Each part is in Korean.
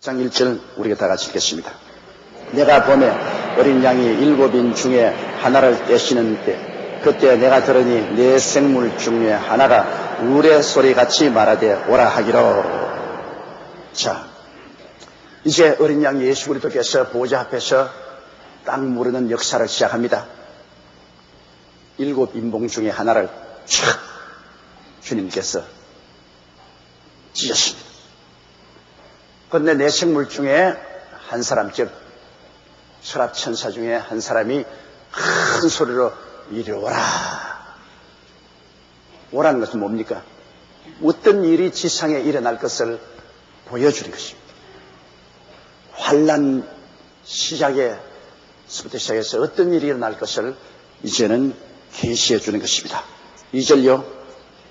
장 1절 우리가 다 같이 읽겠습니다. 내가 범에 어린 양이 7인 중에 하나를 떼시는 때 그때 내가 들으니 네 생물 중에 하나가 우레 소리같이 말하되 오라 하기로. 자, 이제 어린 양 예수 그리스도께서 보좌 앞에서 땅 무르는 역사를 시작합니다. 7 인봉 중에 하나를 촥 주님께서 찢었습니다. 그런데 네 생물 중에 한 사람, 즉 서랍천사 중에 한 사람이 큰 소리로 이리 오라. 오라는 것은 뭡니까? 어떤 일이 지상에 일어날 것을 보여주는 것입니다. 환난 시작에서부터 시작해서 어떤 일이 일어날 것을 이제는 계시해 주는 것입니다. 2절요.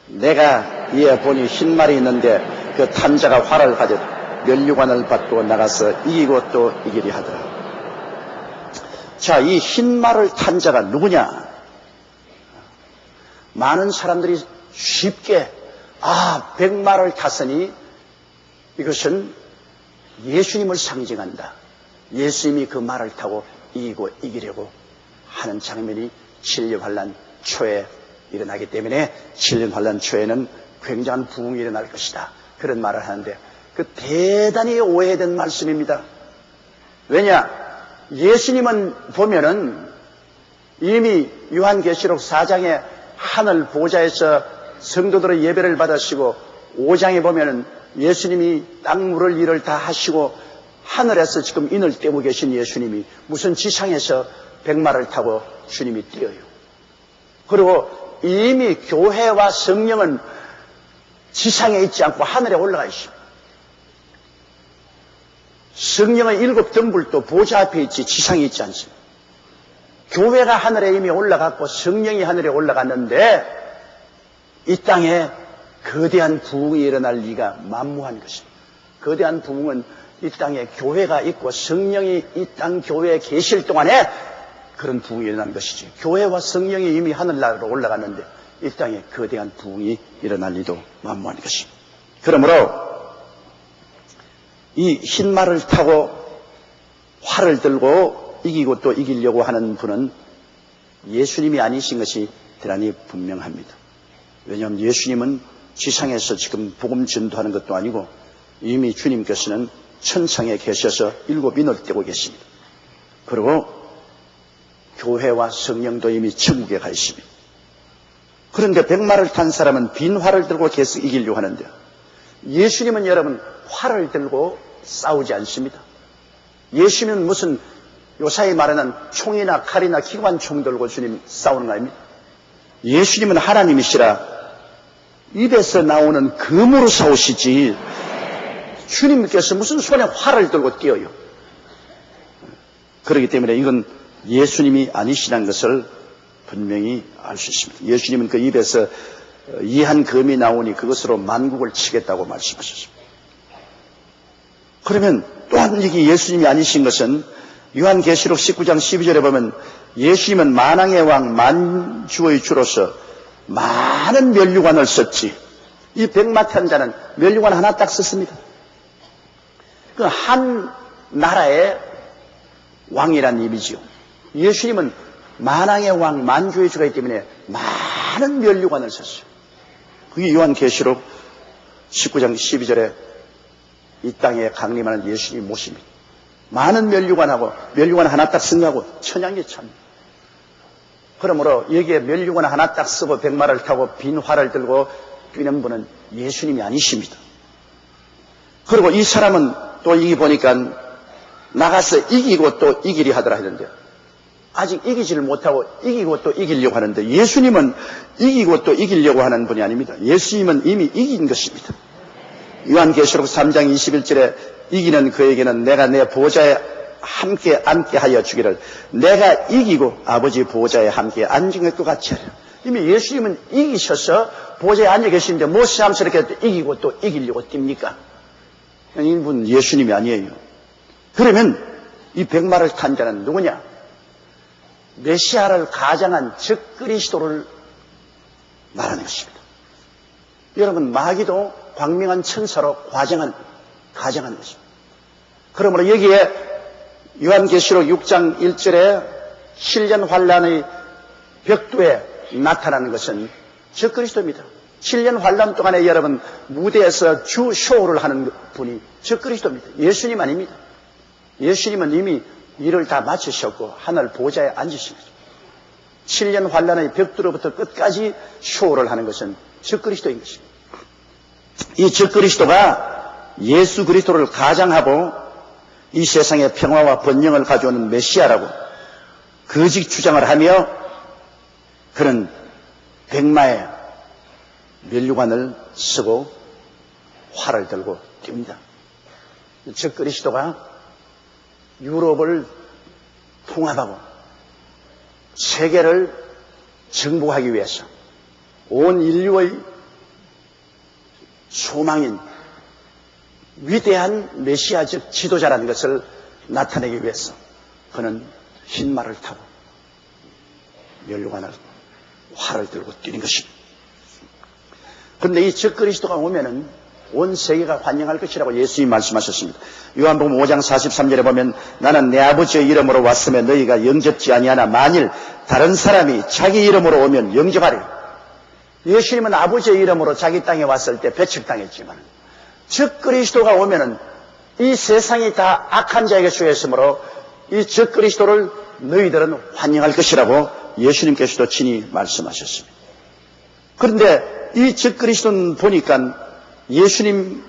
내가 이에 보니 흰 말이 있는데 그 탐자가 활을 가졌 면류관을 받고 나가서 이기고 또 이기리 하더라. 자, 이 흰 말을 탄 자가 누구냐? 많은 사람들이 쉽게 백마를 탔으니 이것은 예수님을 상징한다. 예수님이 그 말을 타고 이기고 이기려고 하는 장면이 7년 환난 초에 일어나기 때문에 7년 환난 초에는 굉장한 부흥이 일어날 것이다. 그런 말을 하는데 그 대단히 오해된 말씀입니다. 왜냐? 예수님은 보면은 이미 요한계시록 4장에 하늘 보좌에서 성도들의 예배를 받으시고 5장에 보면은 예수님이 땅 물을 일을 다 하시고 하늘에서 지금 인을 떼고 계신 예수님이 무슨 지상에서 백마를 타고 주님이 뛰어요. 그리고 이미 교회와 성령은 지상에 있지 않고 하늘에 올라가 있습니다. 성령의 7 등불도 보좌 앞에 있지 지상에 있지 않습니다. 교회가 하늘에 이미 올라갔고 성령이 하늘에 올라갔는데 이 땅에 거대한 부흥이 일어날 리가 만무한 것입니다. 거대한 부흥은 이 땅에 교회가 있고 성령이 이 땅 교회에 계실 동안에 그런 부흥이 일어난 것이지. 교회와 성령이 이미 하늘나라로 올라갔는데 이 땅에 거대한 부흥이 일어날 리도 만무한 것입니다. 그러므로 이 흰 말을 타고 활을 들고 이기고 또 이기려고 하는 분은 예수님이 아니신 것이 대단히 분명합니다. 왜냐하면 예수님은 지상에서 지금 복음 전도하는 것도 아니고 이미 주님께서는 천상에 계셔서 7인을 떼고 계십니다. 그리고 교회와 성령도 이미 천국에 가 있습니다. 그런데 백마를 탄 사람은 빈 활을 들고 계속 이기려고 하는데 예수님은 여러분 활을 들고 싸우지 않습니다. 예수님은 무슨 요사이 말하는 총이나 칼이나 기관총 들고 주님 싸우는 거 아닙니까? 예수님은 하나님이시라 입에서 나오는 금으로 싸우시지 주님께서 무슨 손에 활을 들고 뛰어요. 그렇기 때문에 이건 예수님이 아니시라는 것을 분명히 알 수 있습니다. 예수님은 그 입에서 이한 금이 나오니 그것으로 만국을 치겠다고 말씀하셨습니다. 그러면 또한 이게 예수님이 아니신 것은 요한계시록 19장 12절에 보면 예수님은 만왕의 왕 만주의 주로서 많은 면류관을 썼지. 이 백마 탄 자는 면류관 하나 딱 썼습니다. 그 한 나라의 왕이란 의미지요. 예수님은 만왕의 왕 만주의 주가 있기 때문에 많은 면류관을 썼어요. 그게 요한계시록 19장 12절에 이 땅에 강림하는 예수님 모습입니다. 많은 면류관하고 면류관 하나 딱 쓰냐고 천양계천. 그러므로 여기에 면류관 하나 딱 쓰고 백마를 타고 빈 활을 들고 뛰는 분은 예수님이 아니십니다. 그리고 이 사람은 또 여기 보니까 나가서 이기고 또 이기리 하더라 했는데 아직 이기지를 못하고 이기고 또 이기려고 하는데 예수님은 이기고 또 이기려고 하는 분이 아닙니다. 예수님은 이미 이긴 것입니다. 요한계시록 3장 21절에 이기는 그에게는 내가 내 보좌에 함께 앉게 하여 주기를 내가 이기고 아버지 보좌에 함께 앉은 것 같이 하려. 이미 예수님은 이기셔서 보좌에 앉아 계시는데 뭐 새삼스럽게 이기고 또 이기려고 뜁니까? 이분 예수님이 아니에요. 그러면 이 백마를 탄 자는 누구냐? 메시아를 가장한 적그리스도를 말하는 것입니다. 여러분 마귀도 광명한 천사로 가장한 것입니다. 그러므로 여기에 요한계시록 6장 1절에 7년 환란의 벽두에 나타나는 것은 적그리스도입니다. 7년 환란 동안에 여러분 무대에서 주 쇼를 하는 분이 적그리스도입니다. 예수님 아닙니다. 예수님은 이미 일을 다 마치셨고 하늘 보좌에 앉으신 거죠. 7년 환란의 벽두로부터 끝까지 쇼를 하는 것은 적그리스도인 것입니다. 이 적그리스도가 예수 그리스도를 가장하고 이 세상에 평화와 번영을 가져오는 메시아라고 거짓 주장을 하며 그는 백마의 면류관을 쓰고 활을 들고 뜁니다. 적그리스도가 유럽을 통합하고 세계를 정복하기 위해서 온 인류의 소망인 위대한 메시아적 지도자라는 것을 나타내기 위해서 그는 흰 말을 타고 면류관을 활을 들고 뛰는 것입니다. 그런데 이 적그리스도가 오면은 온 세계가 환영할 것이라고 예수님이 말씀하셨습니다. 요한복음 5장 43절에 보면 나는 내 아버지의 이름으로 왔으면 너희가 영접지 아니하나 만일 다른 사람이 자기 이름으로 오면 영접하리라. 예수님은 아버지의 이름으로 자기 땅에 왔을 때 배척당했지만 적그리스도가 오면은 이 세상이 다 악한 자에게 쏘였으므로 이 적그리스도를 너희들은 환영할 것이라고 예수님께서도 친히 말씀하셨습니다. 그런데 이 적그리스도는 보니까 예수님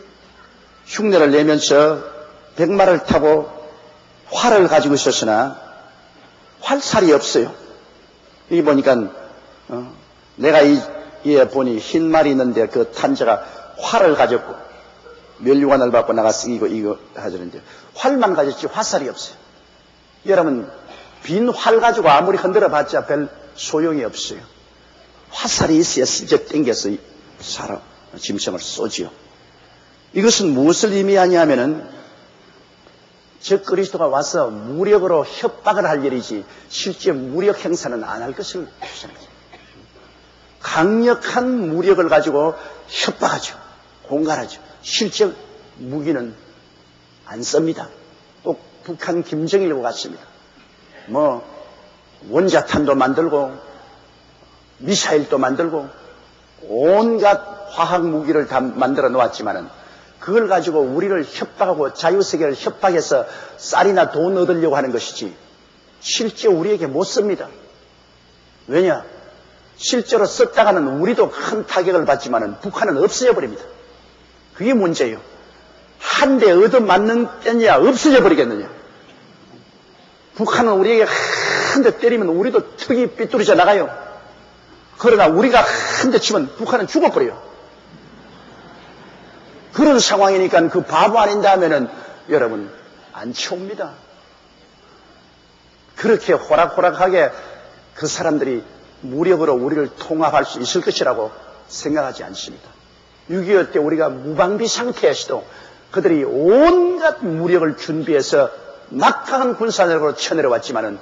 흉내를 내면서 백마를 타고 활을 가지고 있었으나 활살이 없어요. 여기 보니까 내가 이에 보니 흰 말이 있는데 그 탄자가 활을 가졌고 면류관을 받고 나가서 이거 하자는데 활만 가졌지 화살이 없어요. 여러분 빈 활 가지고 아무리 흔들어 봤자 별 소용이 없어요. 화살이 있어야 슬쩍 당겨서 사람 짐승을 쏘지요. 이것은 무엇을 의미하냐면은 적그리스도가 와서 무력으로 협박을 할 일이지 실제 무력 행사는 안 할 것을 표시합니다. 강력한 무력을 가지고 협박하죠. 공갈하죠. 실제 무기는 안 씁니다. 꼭 북한 김정일과 같습니다. 원자탄도 만들고 미사일도 만들고 온갖 화학 무기를 다 만들어 놓았지만은 그걸 가지고 우리를 협박하고 자유세계를 협박해서 쌀이나 돈 얻으려고 하는 것이지 실제 우리에게 못 씁니다. 왜냐? 실제로 썼다가는 우리도 큰 타격을 받지만은 북한은 없어져 버립니다. 그게 문제예요. 한 대 얻어맞는 때냐 없어져 버리겠느냐. 북한은 우리에게 한 대 때리면 우리도 턱이 삐뚤어져 나가요. 그러나 우리가 한 대 치면 북한은 죽어버려요. 그런 상황이니까 그 바보 아닌가 하면은 여러분 안 치웁니다. 그렇게 호락호락하게 그 사람들이 무력으로 우리를 통합할 수 있을 것이라고 생각하지 않습니다. 6.25 때 우리가 무방비 상태에서도 그들이 온갖 무력을 준비해서 막강한 군사력으로 쳐내려왔지만은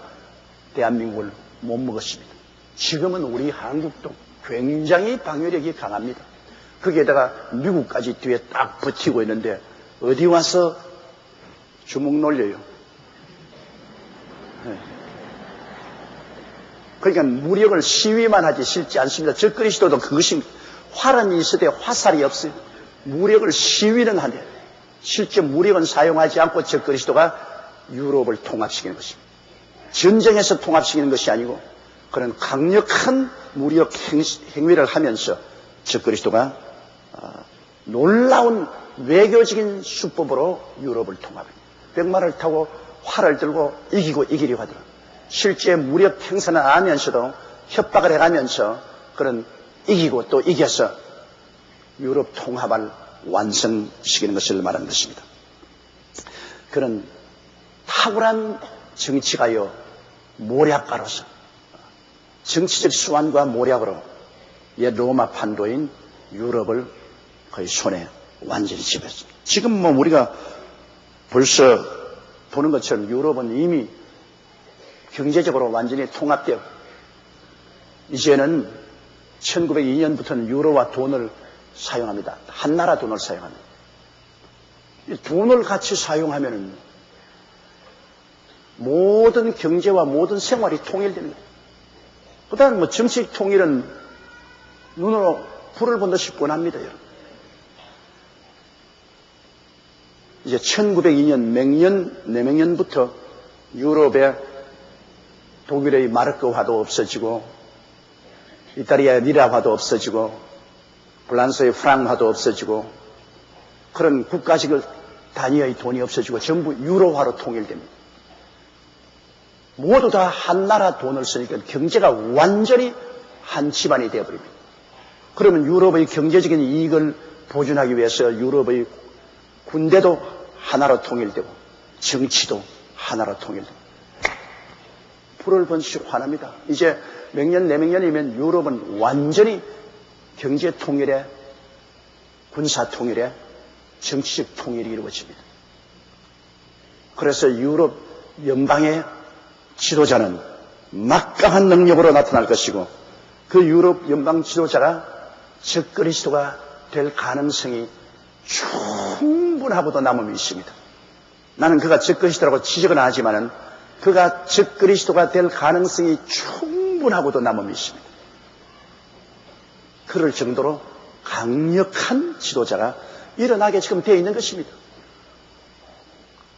대한민국을 못 먹었습니다. 지금은 우리 한국도 굉장히 방위력이 강합니다. 거기에다가 미국까지 뒤에 딱 버티고 있는데 어디 와서 주먹 놀려요. 네. 그러니까 무력을 시위만 하지 싫지 않습니다. 적그리스도도 그것입니다. 활은 있으되 화살이 없어요. 무력을 시위는 하네. 실제 무력은 사용하지 않고 적그리스도가 유럽을 통합시키는 것입니다. 전쟁에서 통합시키는 것이 아니고 그런 강력한 무력 행위를 하면서 적그리스도가 놀라운 외교적인 수법으로 유럽을 통합합니다. 백마를 타고 활을 들고 이기고 이기려고 하더라. 실제 무력 행사는 안 하면서도 협박을 해가면서 그런 이기고 또 이겨서 유럽 통합을 완성시키는 것을 말하는 것입니다. 그런 탁월한 정치가요 모략가로서 정치적 수완과 모략으로 옛 로마 판도인 유럽을 거의 손에 완전히 집었습니다. 지금 우리가 벌써 보는 것처럼 유럽은 이미 경제적으로 완전히 통합되어 이제는 1902년부터는 유로와 돈을 사용합니다. 한 나라 돈을 사용합니다. 이 돈을 같이 사용하면은 모든 경제와 모든 생활이 통일되는 거예요. 그다음 뭐 정치 통일은 눈으로 불을 본 듯이 뻔합니다, 여러분. 이제 1902년 내명년부터 유럽의 독일의 마르크화도 없어지고, 이탈리아의 리라화도 없어지고, 프랑스의 프랑화도 없어지고, 그런 국가식 단위의 돈이 없어지고 전부 유로화로 통일됩니다. 모두 다 한 나라 돈을 쓰니까 경제가 완전히 한 집안이 되어버립니다. 그러면 유럽의 경제적인 이익을 보존하기 위해서 유럽의 군대도 하나로 통일되고 정치도 하나로 통일되고 불을 번씩 화납니다. 이제 내명년이면 유럽은 완전히 경제 통일에 군사 통일에 정치적 통일이 이루어집니다. 그래서 유럽 연방의 지도자는 막강한 능력으로 나타날 것이고 그 유럽 연방 지도자가 적그리스도가 될 가능성이 충분하고도 남음이 있습니다. 나는 그가 적그리스도라고 지적은 하지만은 그가 적그리스도가 될 가능성이 충분하고도 남음이 있습니다. 그럴 정도로 강력한 지도자가 일어나게 지금 되어 있는 것입니다.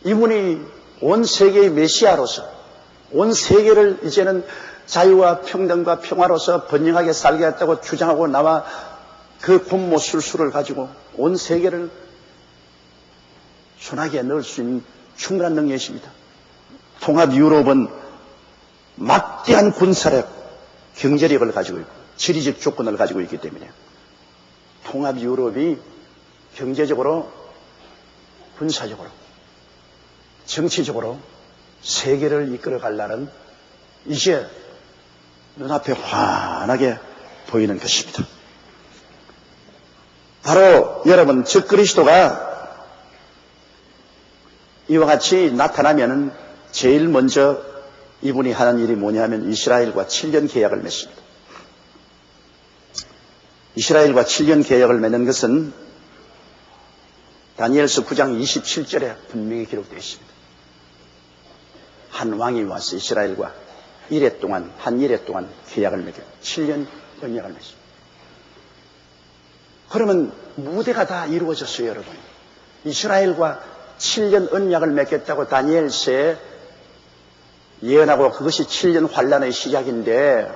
이분이 온 세계의 메시아로서 온 세계를 이제는 자유와 평등과 평화로서 번영하게 살게 했다고 주장하고 나와 그 곤모술수를 가지고 온 세계를 손아귀에 넣을 수 있는 충분한 능력이십니다. 통합 유럽은 막대한 군사력, 경제력을 가지고 있고 지리적 조건을 가지고 있기 때문에 통합 유럽이 경제적으로, 군사적으로, 정치적으로 세계를 이끌어갈 날은 이제 눈앞에 환하게 보이는 것입니다. 바로 여러분, 적그리스도가 이와 같이 나타나면은 제일 먼저 이분이 하는 일이 뭐냐 하면 이스라엘과 7년 계약을 맺습니다. 이스라엘과 7년 계약을 맺는 것은 다니엘서 9장 27절에 분명히 기록되어 있습니다. 한 왕이 와서 이스라엘과 한 일해 동안 계약을 맺고 7년 언약을 맺습니다. 그러면 무대가 다 이루어졌어요, 여러분. 이스라엘과 7년 언약을 맺겠다고 다니엘서에 예언하고 그것이 7년 환란의 시작인데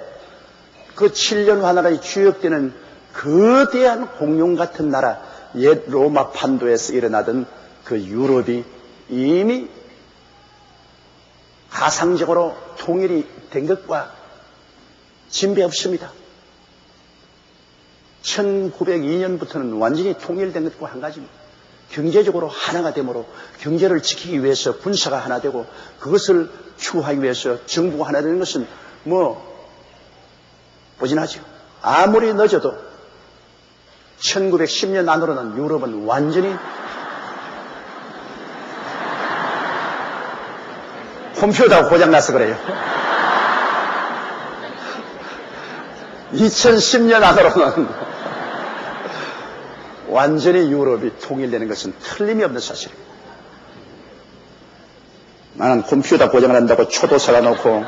그 7년 환란의 주역되는 거대한 공룡 같은 나라, 옛 로마 판도에서 일어나던 그 유럽이 이미 가상적으로 통일이 된 것과 진배 없습니다. 1902년부터는 완전히 통일된 것과 한 가지입니다. 경제적으로 하나가 되므로 경제를 지키기 위해서 군사가 하나 되고 그것을 추구하기 위해서 정부가 하나 되는 것은 보진하죠. 아무리 늦어도 1910년 안으로는 유럽은 완전히 컴퓨터가 고장나서 그래요. 2010년 안으로는 완전히 유럽이 통일되는 것은 틀림이 없는 사실입니다. 나는 컴퓨터 고장을 한다고 초도 사가놓고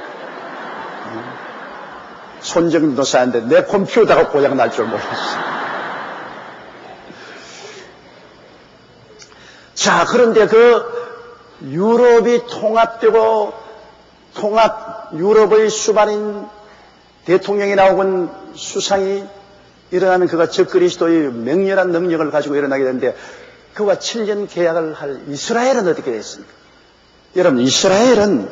손정도 사는데 내 컴퓨터가 고장날 줄 몰랐어. 자, 그런데 그 유럽이 통합되고 유럽의 수반인 대통령이 나오건 수상이 일어나면 그가 적그리스도의 맹렬한 능력을 가지고 일어나게 되는데 그와 7년 계약을 할 이스라엘은 어떻게 됐습니까? 여러분, 이스라엘은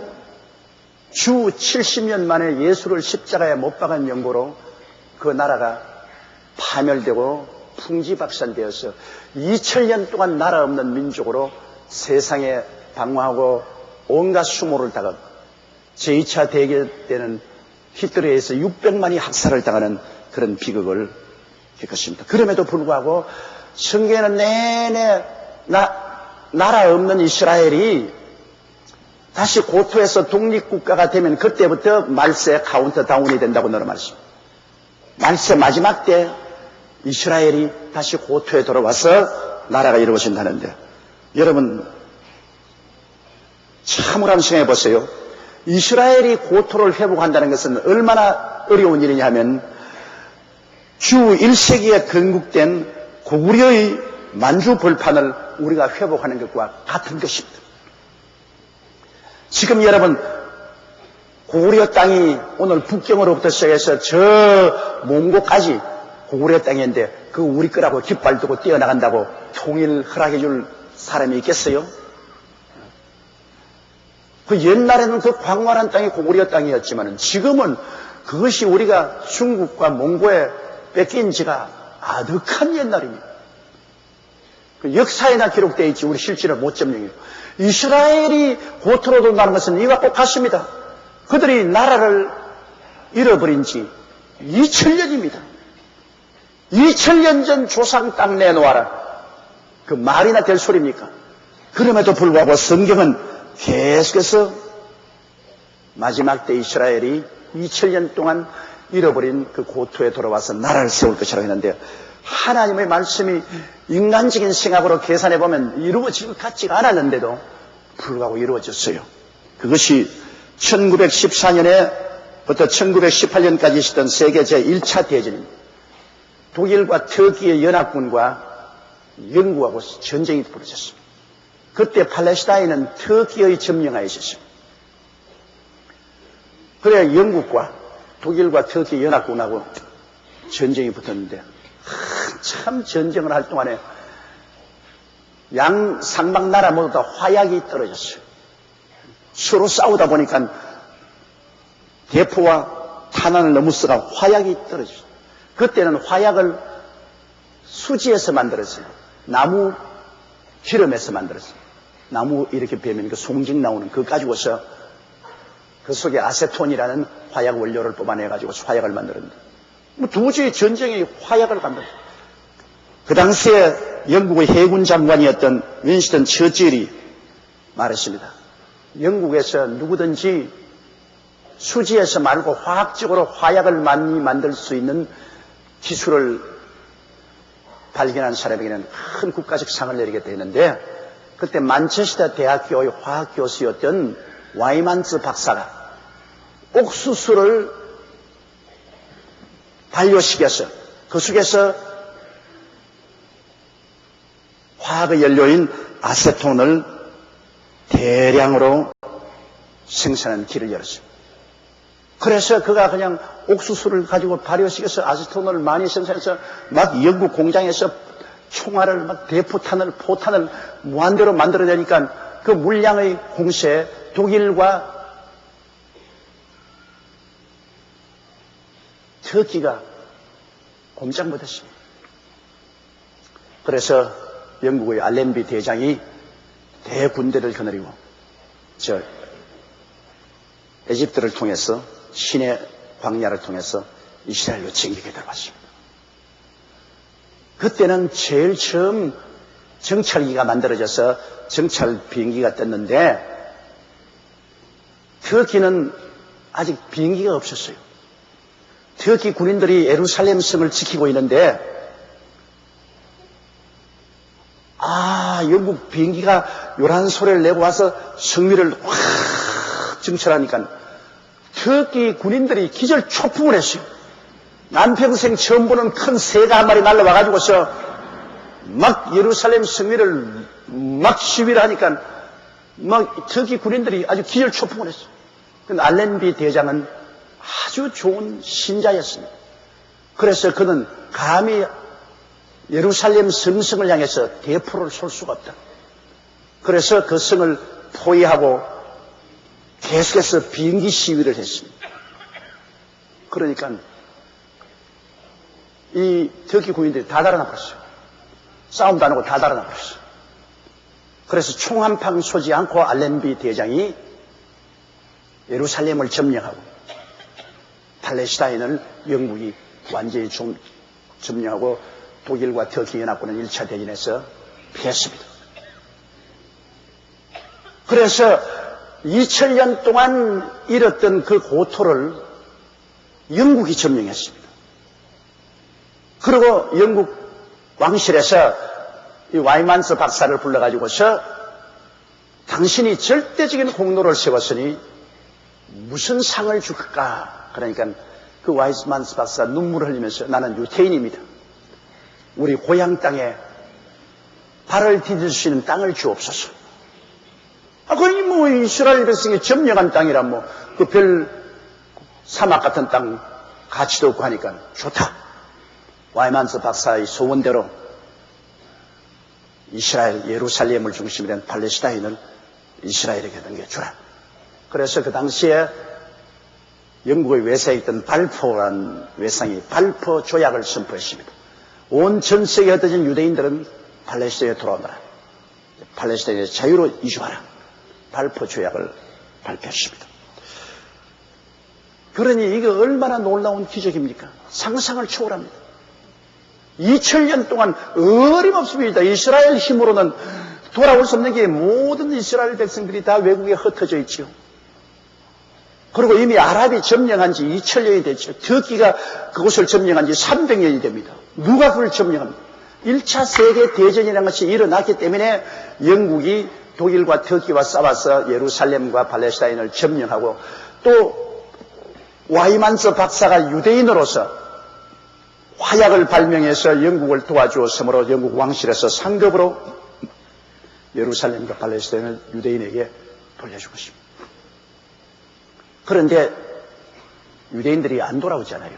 주 70년 만에 예수를 십자가에 못 박은 연고로 그 나라가 파멸되고 풍지박산되어서 2000년 동안 나라 없는 민족으로 세상에 방황하고 온갖 수모를 당하고 제2차 대결 때는 히틀러에 의해서 600만이 학살을 당하는 그런 비극을 겪었습니다. 그럼에도 불구하고 성경에는 내내 나라 없는 이스라엘이 다시 고토에서 독립국가가 되면 그때부터 말세 카운트다운이 된다고 너는 말했습니다. 말세 마지막 때 이스라엘이 다시 고토에 돌아와서 나라가 이루어진다는데 여러분, 참으로 한번 생각해 보세요. 이스라엘이 고토를 회복한다는 것은 얼마나 어려운 일이냐 하면 주 1세기에 건국된 고구려의 만주 벌판을 우리가 회복하는 것과 같은 것입니다. 지금 여러분 고구려 땅이 오늘 북경으로부터 시작해서 저 몽고까지 고구려 땅인데 그 우리 거라고 깃발 두고 뛰어나간다고 통일 허락해 줄 사람이 있겠어요? 그 옛날에는 그 광활한 땅이 고구려 땅이었지만 지금은 그것이 우리가 중국과 몽고에 뺏긴 지가 아득한 옛날입니다. 그 역사에나 기록되어 있지 우리 실제로 못 점령해요. 이스라엘이 고토로 돈다는 것은 이와 똑같습니다. 그들이 나라를 잃어버린 지 2000년입니다. 2000년 전 조상 땅 내놓아라. 그 말이나 될 소리입니까? 그럼에도 불구하고 성경은 계속해서 마지막 때 이스라엘이 2000년 동안 잃어버린 그 고토에 돌아와서 나라를 세울 것이라고 했는데 하나님의 말씀이 인간적인 생각으로 계산해 보면 이루어질 것 같지가 않았는데도 불구하고 이루어졌어요. 그것이 1914년에부터 1918년까지 있었던 세계 제1차 대전입니다. 독일과 터키의 연합군과 영국하고 전쟁이 벌어졌습니다. 그때 팔레스타인은 터키의 점령하에 있었습니다. 그래 영국과 독일과 터키 연합군하고 전쟁이 붙었는데 참 전쟁을 할 동안에 양 상방 나라 모두 다 화약이 떨어졌어요. 서로 싸우다 보니까 대포와 탄환을 너무 써가 화약이 떨어졌어요. 그때는 화약을 수지에서 만들었어요. 나무 기름에서 만들었어요. 나무 이렇게 베면 그 송직 나오는 그거 가지고서 그 속에 아세톤이라는 화약 원료를 뽑아내가지고 화약을 만들었는데 도저히 전쟁이 화약을 만들었어요. 그 당시에 영국의 해군 장관이었던 윈스턴 처칠이 말했습니다. 영국에서 누구든지 수지에서 말고 화학적으로 화약을 많이 만들 수 있는 기술을 발견한 사람에게는 큰 국가적 상을 내리겠다 했는데 그때 만체스터 대학교의 화학 교수였던 와이만츠 박사가 옥수수를 발효시켜서 그 속에서 화학의 연료인 아세톤을 대량으로 생산하는 길을 열었어요. 그래서 그가 그냥 옥수수를 가지고 발효시켜서 아세톤을 많이 생산해서 막 영국 공장에서 총알을 막 대포탄을 포탄을 무한대로 만들어내니까 그 물량의 공세에 독일과 터키가 꼼짝 못했습니다. 그래서 영국의 알렌비 대장이 대군대를 거느리고 에집트를 통해서 시내 광야를 통해서 이스라엘로 진격에 들어갔습니다. 그때는 제일 처음 정찰기가 만들어져서 정찰 비행기가 떴는데 터키는 아직 비행기가 없었어요. 터키 군인들이 예루살렘 성을 지키고 있는데 영국 비행기가 요란 소리를 내고 와서 성위를 확 정찰하니까 터키 군인들이 기절 초풍을 했어요. 난평생 처음 보는 큰 새가 한 마리 날라와가지고서 막 예루살렘 성위를 막 시위를 하니까 막 터키 군인들이 아주 기절 초풍을 했어요. 근데 알렌비 대장은 아주 좋은 신자였습니다. 그래서 그는 감히 예루살렘 성성을 향해서 대포를 쏠 수가 없다. 그래서 그 성을 포위하고 계속해서 비행기 시위를 했습니다. 그러니까 이 터키 군인들이 다 달아나 버렸어요. 싸움도 안 하고 다 달아나 버렸어요. 그래서 총 한 방 쏘지 않고 알렌비 대장이 예루살렘을 점령하고 팔레스타인을 영국이 완전히 점령하고 독일과 터키 연합군은 1차 대전에서 패했습니다. 그래서 2000년 동안 잃었던 그 고토를 영국이 점령했습니다. 그리고 영국 왕실에서 이 와이만스 박사를 불러가지고서 당신이 절대적인 공로를 세웠으니 무슨 상을 줄까? 그러니까 그 와이스만스 박사 눈물을 흘리면서 나는 유태인입니다. 우리 고향 땅에 발을 디딜 수 있는 땅을 주옵소서. 그러니 뭐 이스라엘 백성이 점령한 땅이라 뭐 그 별 사막 같은 땅 가치도 없고 하니까 좋다. 와이만스 박사의 소원대로 이스라엘 예루살렘을 중심으로 한 팔레스타인을 이스라엘에게 넘겨주라. 그래서 그 당시에 영국의 외세에 있던 발포라는 외상이 발포 조약을 선포했습니다. 온 전 세계에 흩어진 유대인들은 팔레스타인에 돌아오너라. 팔레스타인에 자유로 이주하라. 발포 조약을 발표했습니다. 그러니 이게 얼마나 놀라운 기적입니까? 상상을 초월합니다. 2000년 동안 어림없습니다. 이스라엘 힘으로는 돌아올 수 없는 게 모든 이스라엘 백성들이 다 외국에 흩어져 있죠. 그리고 이미 아랍이 점령한 지 2000년이 됐죠. 터키가 그곳을 점령한 지 300년이 됩니다. 누가 그걸 점령합니까? 1차 세계대전이라는 것이 일어났기 때문에 영국이 독일과 터키와 싸워서 예루살렘과 팔레스타인을 점령하고 또 와이만스 박사가 유대인으로서 화약을 발명해서 영국을 도와주었으므로 영국 왕실에서 상급으로 예루살렘과 팔레스타인을 유대인에게 돌려주고 있습니다. 그런데 유대인들이 안 돌아오잖아요.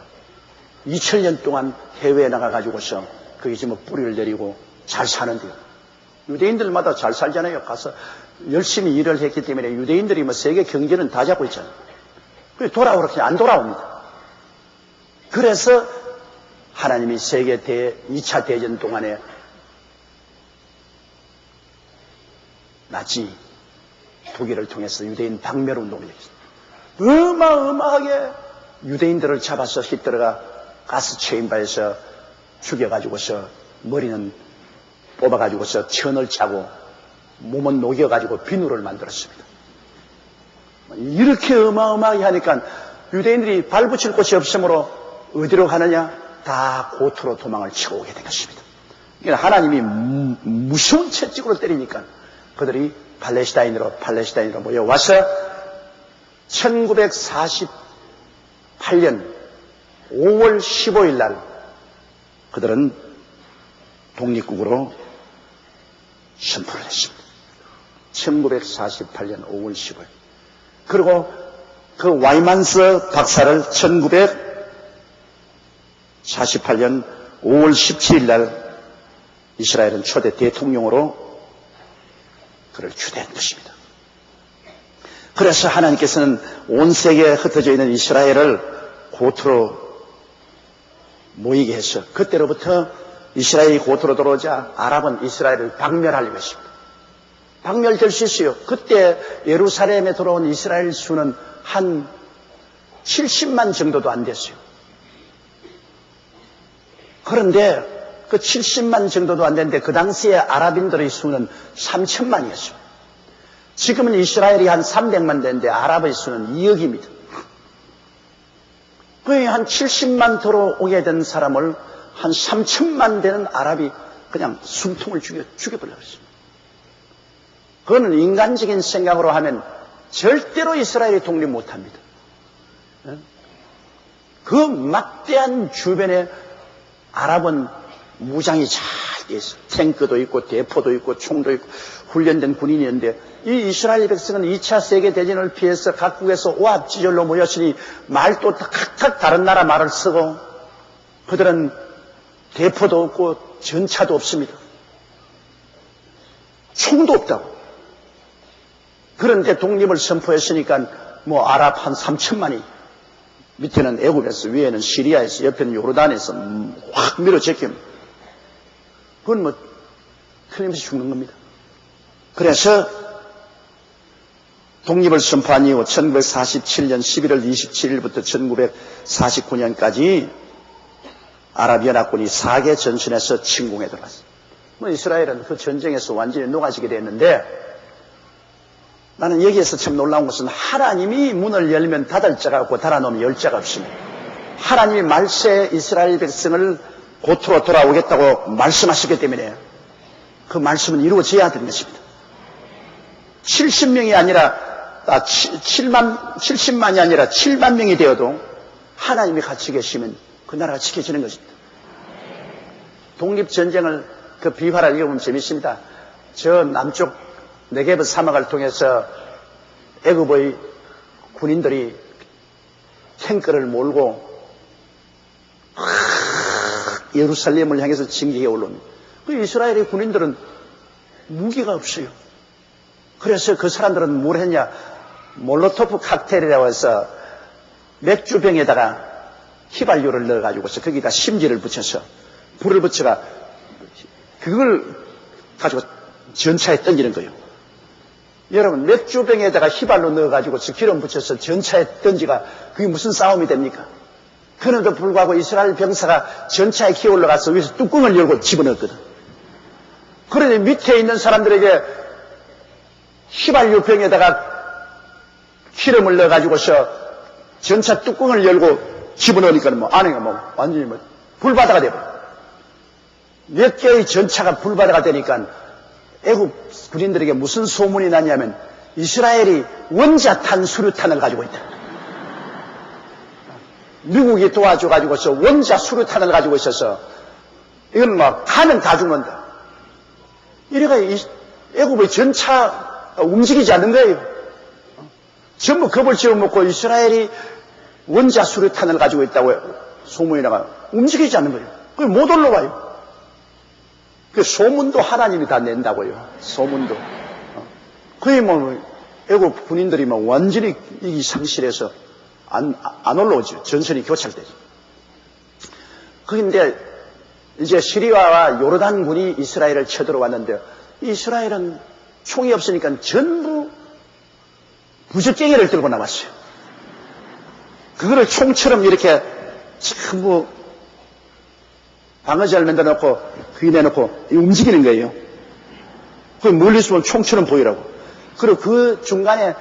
2000년 동안 해외에 나가가지고서 거기서 뭐 뿌리를 내리고 잘 사는데요. 유대인들마다 잘 살잖아요. 가서 열심히 일을 했기 때문에 유대인들이 뭐 세계 경제는 다 잡고 있잖아요. 그래서 돌아오라 안 돌아옵니다. 그래서 하나님이 세계 2차 대전 동안에 나치 독일을 통해서 유대인 박멸 운동을 했습니다. 어마어마하게 유대인들을 잡아서 히틀러가 가스 체인바에서 죽여가지고서 머리는 뽑아가지고서 천을 짜고 몸은 녹여가지고 비누를 만들었습니다. 이렇게 어마어마하게 하니까 유대인들이 발붙일 곳이 없으므로 어디로 가느냐? 다 고토로 도망을 치고 오게 된 것입니다. 하나님이 무서운 채찍으로 때리니까 그들이 팔레스타인으로 모여와서 1948년 5월 15일 날 그들은 독립국으로 선포를 했습니다. 1948년 5월 15일. 그리고 그 와이만스 박사를 1948년 5월 17일 날 이스라엘은 초대 대통령으로 그를 추대한 것입니다. 그래서 하나님께서는 온 세계에 흩어져 있는 이스라엘을 고토로 모이게 해서 그때로부터 이스라엘이 고토로 들어오자 아랍은 이스라엘을 박멸하려고 했습니다. 박멸될 수 있어요. 그때 예루살렘에 들어온 이스라엘 수는 한 70만 정도도 안 됐어요. 그런데 그 70만 정도도 안 됐는데 그 당시에 아랍인들의 수는 3천만이었어요. 지금은 이스라엘이 한 300만 되는데 아랍의 수는 2억입니다. 거의 한 70만 들어오게 된 사람을 한 3천만 되는 아랍이 그냥 숨통을 죽여버리려고 했습니다. 그거는 인간적인 생각으로 하면 절대로 이스라엘이 독립 못합니다. 그 막대한 주변에 아랍은 무장이 잘 돼 있어요. 탱크도 있고 대포도 있고 총도 있고 훈련된 군인이었는데 이 이스라엘 백성은 2차 세계대전을 피해서 각국에서 오합지졸로 모였으니 말도 각각 다른 나라 말을 쓰고 그들은 대포도 없고 전차도 없습니다. 총도 없다고. 그런데 독립을 선포했으니까 뭐 아랍 한 3천만이 밑에는 애굽에서 위에는 시리아에서 옆에는 요르단에서 확 밀어제킵니다. 그건 뭐 틀림없이 죽는 겁니다. 그래서 독립을 선포한 이후 1947년 11월 27일부터 1949년까지 아랍연합군이 4개 전선에서 침공에 들어갔어요. 뭐 이스라엘은 그 전쟁에서 완전히 녹아지게 됐는데 나는 여기에서 참 놀라운 것은 하나님이 문을 열면 닫을 자가 없고 닫아놓으면 열 자가 없습니다. 하나님이 말세 이스라엘 백성을 고토로 돌아오겠다고 말씀하셨기 때문에 그 말씀은 이루어져야 되는 것입니다. 70명이 아니라 70만이 아니라 7만 명이 되어도 하나님이 같이 계시면 그 나라가 지켜지는 것입니다. 독립전쟁을 그 비화를 읽어보면 재밌습니다. 저 남쪽 네게브 사막을 통해서 애굽의 군인들이 탱크를 몰고 예루살렘을 향해서 진격해 올라옵니다. 그 이스라엘의 군인들은 무기가 없어요. 그래서 그 사람들은 뭘 했냐? 몰로토프 칵테일이라고 해서 맥주병에다가 휘발유를 넣어가지고서 거기다 심지를 붙여서 불을 붙여가 그걸 가지고 전차에 던지는 거예요. 여러분, 맥주병에다가 휘발유 넣어가지고 기름 붙여서 전차에 던지가 그게 무슨 싸움이 됩니까? 그런데도 불구하고 이스라엘 병사가 전차에 기어 올라가서 위에서 뚜껑을 열고 집어넣었거든. 그런데 밑에 있는 사람들에게 휘발유 병에다가 기름을 넣어가지고서 전차 뚜껑을 열고 집어넣으니까 뭐 안에가 뭐 완전히 뭐 불바다가 돼버려. 몇 개의 전차가 불바다가 되니까 애국 군인들에게 무슨 소문이 났냐면 이스라엘이 원자탄 수류탄을 가지고 있다. 미국이 도와줘가지고서 원자 수류탄을 가지고 있어서 이건 막 가면 다 죽는다. 이래가 애국의 전차 움직이지 않는 거예요. 전부 겁을 지어먹고 이스라엘이 원자 수류탄을 가지고 있다고 소문이 나가 움직이지 않는 거예요. 그게 못 올라와요. 그 소문도 하나님이 다 낸다고요. 소문도. 거의 뭐 애국 군인들이 막 완전히 이 상실해서 안 올라오죠. 전선이 교착되죠. 그런데 이제 시리아와 요르단군이 이스라엘을 쳐들어왔는데 이스라엘은 총이 없으니까 전부 부적쟁이를 들고 나왔어요. 그거를 총처럼 이렇게 전부 방어자를 만들어 놓고 그게 내놓고 움직이는 거예요. 그 멀리서 보면 총처럼 보이라고. 그리고 그 중간에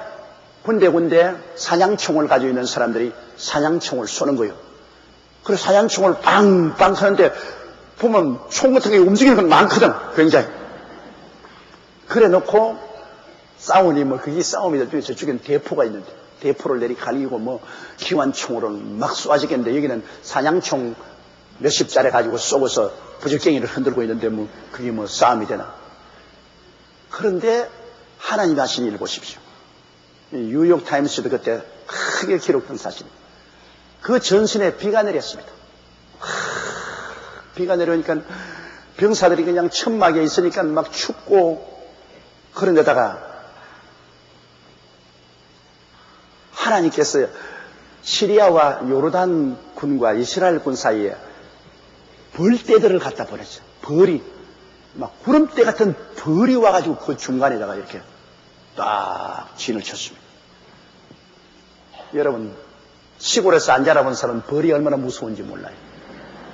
군데군데 사냥총을 가지고 있는 사람들이 사냥총을 쏘는 거예요. 그리고 사냥총을 빵빵 하는데 보면 총 같은 게 움직이는 건 많거든. 굉장히. 그래 놓고 싸우니 뭐 그게 싸움이다. 저쪽엔 대포가 있는데 대포를 내리 갈리고 뭐 기관총으로 막 쏘아지겠는데 여기는 사냥총 몇십 자리 가지고 쏘고서 부적갱이를 흔들고 있는데 뭐 그게 뭐 싸움이 되나. 그런데 하나님이 하신 일 보십시오. 뉴욕타임스도 그때 크게 기록된 사실입니다. 그 전선에 비가 내렸습니다. 비가 내려오니까 병사들이 그냥 천막에 있으니까 막 춥고 그런 데다가 하나님께서 시리아와 요르단 군과 이스라엘 군 사이에 벌떼들을 갖다 보냈죠. 벌이 막 구름대 같은 벌이 와가지고 그 중간에다가 이렇게 딱 진을 쳤습니다. 여러분 시골에서 안 자라본 사람은 벌이 얼마나 무서운지 몰라요.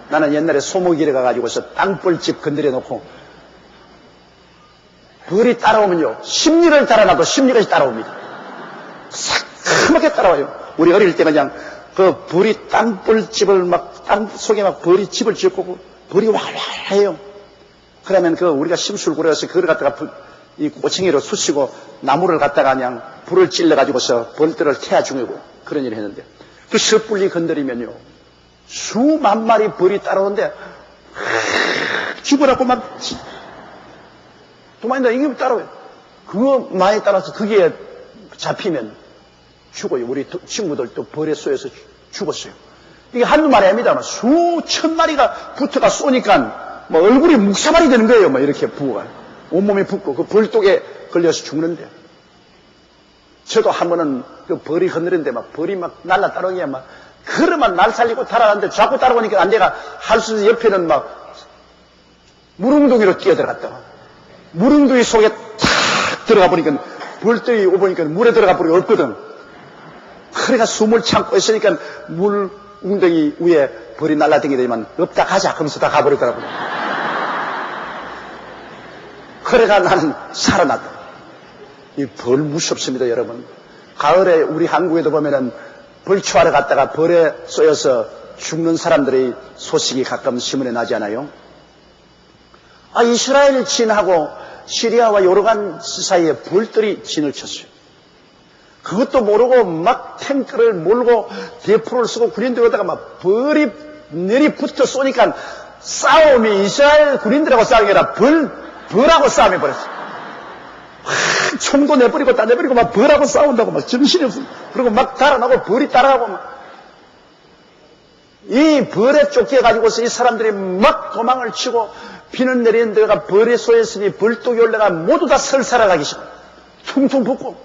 나는 옛날에 소목일에 가가지고서 땅벌집 건드려 놓고 벌이 따라오면요 10리를 달아놔도 10리까지 따라옵니다. 새카맣게 따라와요. 우리 어릴 때 그냥 그 벌이 땅벌집을 막 땅 속에 막 벌이 집을 짓고 벌이 활활해요. 그러면 그 우리가 심술 부려서 그걸 갖다가 이 꼬챙이로 쑤시고 나무를 갖다가 그냥 불을 찔러가지고서 벌들을 태워 죽이고 그런 일을 했는데 그 섣불리 건드리면요 수만 마리 벌이 따라오는데 죽으라고 막 도망다 이게 따라와요. 그거 많이 따라서 그게 잡히면 죽어요. 우리 친구들도 벌에 쏘여서 죽었어요. 이게 한두 마리 아닙니다. 수천 마리가 붙어가 쏘니까 뭐 얼굴이 묵사발이 되는 거예요. 뭐 이렇게 부어가 온몸이 붓고 그 벌독에 걸려서 죽는데 저도 한 번은 그 벌이 흔들는데 막 벌이 막 날라 따라오기에 막 그러면 날 살리고 달아났는데 자꾸 따라오니까 안 돼가 할 수 없이 옆에는 막 물웅덩이로 뛰어들어갔다가 물웅덩이 속에 탁 들어가 보니까 벌떡이 오보니까 물에 들어가 버리고 없거든. 그래가 숨을 참고 있으니까 물 웅덩이 위에 벌이 날라다니더니만 없다 가자 하면서 다 가버리더라고요. 그래가 나는 살아났다. 이 벌 무섭습니다, 여러분. 가을에 우리 한국에도 보면은 벌초하러 갔다가 벌에 쏘여서 죽는 사람들의 소식이 가끔 신문에 나지 않아요? 이스라엘 진하고 시리아와 요르단 사이에 불들이 진을 쳤어요. 그것도 모르고 막 탱크를 몰고 대포를 쓰고 군인들에다가 막 벌이 내리붙어 쏘니까 싸움이 이스라엘 군인들하고 싸움이 아니라 벌하고 싸움이 벌었어요. 총도 내버리고 다 내버리고 막 벌하고 싸운다고 막 정신이 없어. 그리고 막 달아나고 벌이 따라가고 막. 이 벌에 쫓겨가지고서 이 사람들이 막 도망을 치고 비는 내리는 데가 벌에 쏘였으니 벌독이 올라가 모두 다 설사라가기 시작. 퉁퉁 붓고.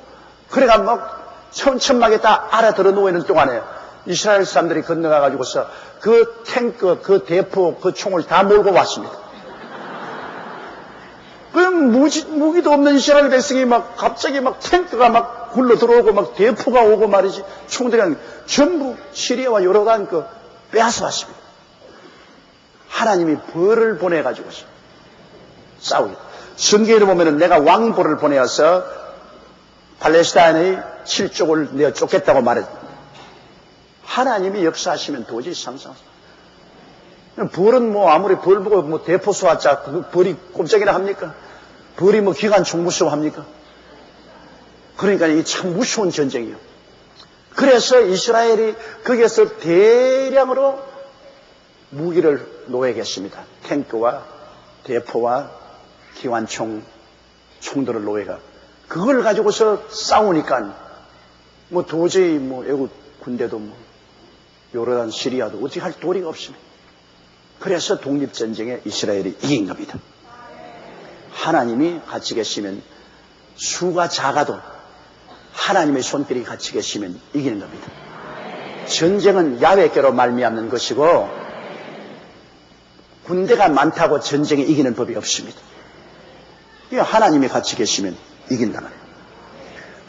그래가 막 천막에 다 알아들어 누워있는 동안에 이스라엘 사람들이 건너가가지고서 그 탱크, 그 대포, 그 총을 다 몰고 왔습니다. 그럼 무기도 없는 이스라엘 백성이 막 갑자기 막 탱크가 막 굴러 들어오고 막 대포가 오고 말이지 총들이 전부 시리아와 요르단 그 빼앗아 왔습니다. 하나님이 벌을 보내가지고서 싸우겠다. 성경에 보면은 내가 왕벌을 보내어서 팔레스타인의 7족을 내어 쫓겠다고 말했습니다. 하나님이 역사하시면 도저히 상상하세요. 벌은 뭐 아무리 벌 보고 뭐 대포 쏘았자 그 벌이 꼼짝이나 합니까? 벌이 뭐 기관총 무서워합니까? 그러니까 이게 참 무서운 전쟁이에요. 그래서 이스라엘이 거기에서 대량으로 무기를 놓여겠습니다. 탱크와 대포와 기관총, 총들을 놓여가. 그걸 가지고서 싸우니까 뭐 도저히 뭐 애국 군대도 뭐 요르단 시리아도 어떻게 할 도리가 없습니다. 그래서 독립전쟁에 이스라엘이 이긴 겁니다. 하나님이 같이 계시면 수가 작아도 하나님의 손길이 같이 계시면 이기는 겁니다. 전쟁은 야훼께로 말미암는 것이고 군대가 많다고 전쟁에 이기는 법이 없습니다. 하나님이 같이 계시면 이긴다 말이에요.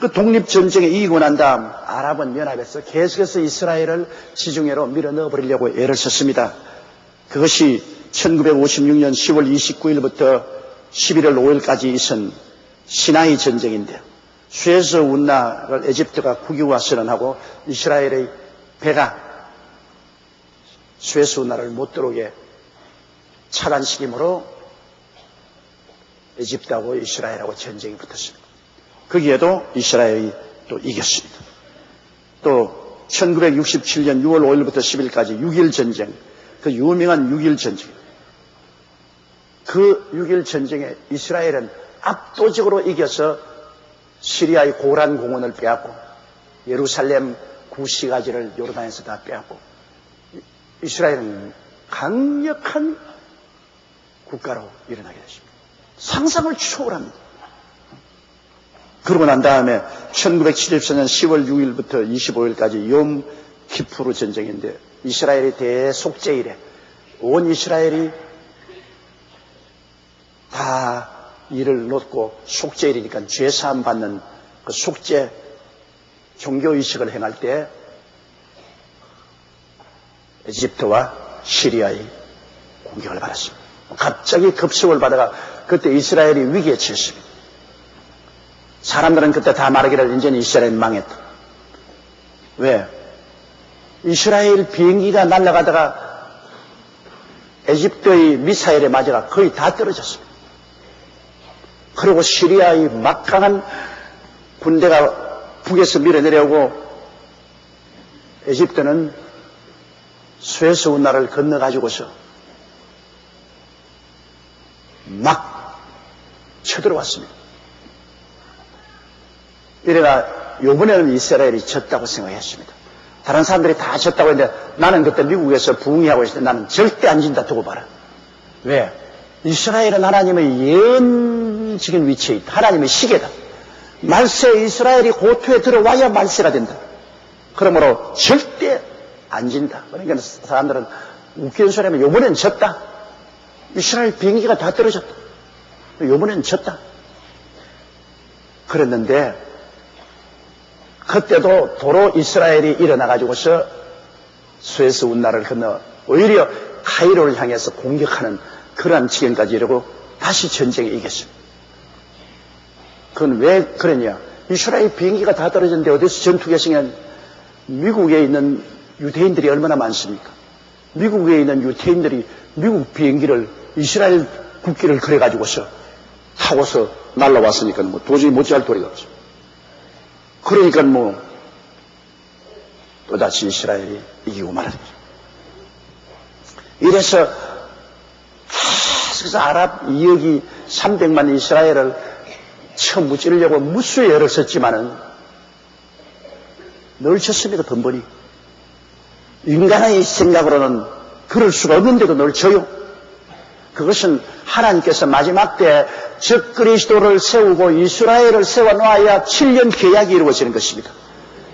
그 독립전쟁에 이기고 난 다음 아랍은 연합해서 계속해서 이스라엘을 지중해로 밀어 넣어버리려고 애를 썼습니다. 그것이 1956년 10월 29일부터 11월 5일까지 있은 시나이 전쟁인데요. 수에즈 운하를 에집트가 국유화 선언하고 이스라엘의 배가 수에즈 운하를 못 들어오게 차단시킴으로 에집트하고 이스라엘하고 전쟁이 붙었습니다. 거기에도 이스라엘이 또 이겼습니다. 또 1967년 6월 5일부터 10일까지 6.1 전쟁, 그 유명한 6.1 전쟁. 그 6.1 전쟁에 이스라엘은 압도적으로 이겨서 시리아의 고란 공원을 빼앗고 예루살렘 구시가지를 요르단에서 다 빼앗고 이스라엘은 강력한 국가로 일어나게 됐습니다. 상상을 초월합니다. 그러고 난 다음에 1974년 10월 6일부터 25일까지 욤 키푸르 전쟁인데 이스라엘의 대속죄일에 온 이스라엘이 다 일을 놓고 속죄일이니까 죄사함 받는 그 속죄 종교의식을 행할 때 에집트와 시리아의 공격을 받았습니다. 갑자기 급속을 받아가 그때 이스라엘이 위기에 처했습니다. 사람들은 그때 다 말하기를 이제는 이스라엘 망했다. 왜? 이스라엘 비행기가 날아가다가 에집트의 미사일에 맞아가 거의 다 떨어졌습니다. 그리고 시리아의 막강한 군대가 북에서 밀어내려오고 에집트는 수에즈 운하를 건너가지고서 막 쳐들어왔습니다. 이래가 이번에는 이스라엘이 졌다고 생각했습니다. 다른 사람들이 다 졌다고 했는데 나는 그때 미국에서 부흥회하고 있을 때 나는 절대 안 진다 두고 봐라. 왜? 이스라엘은 하나님의 예언적인 위치에 있다. 하나님의 시계다. 말세 이스라엘이 고토에 들어와야 말세가 된다. 그러므로 절대 안 진다. 그러니까 사람들은 웃기는 소리 하면 이번엔 졌다. 이스라엘 비행기가 다 떨어졌다. 이번엔 졌다. 그랬는데 그때도 도로 이스라엘이 일어나가지고서 수에즈 운하를 건너 오히려 카이로를 향해서 공격하는 그러한 지경까지 이르고 다시 전쟁에 이겼습니다. 그건 왜 그랬냐? 이스라엘 비행기가 다 떨어졌는데 어디서 전투 결승에 미국에 있는 유대인들이 얼마나 많습니까? 미국에 있는 유대인들이 미국 비행기를 이스라엘 국기를 그려가지고서 타고서 날라왔으니까 뭐 도저히 못지할 도리가 없죠. 그러니까 뭐 또다시 이스라엘이 이기고 말았죠. 이래서 계속해서 아랍 이역이 300만 이스라엘을 처음 무찌르려고 무수히 애를 썼지만은 늘 졌습니다. 번번이. 인간의 생각으로는 그럴 수가 없는데도 늘 져요. 그것은 하나님께서 마지막 때 적 그리스도를 세우고 이스라엘을 세워놓아야 7년 계약이 이루어지는 것입니다.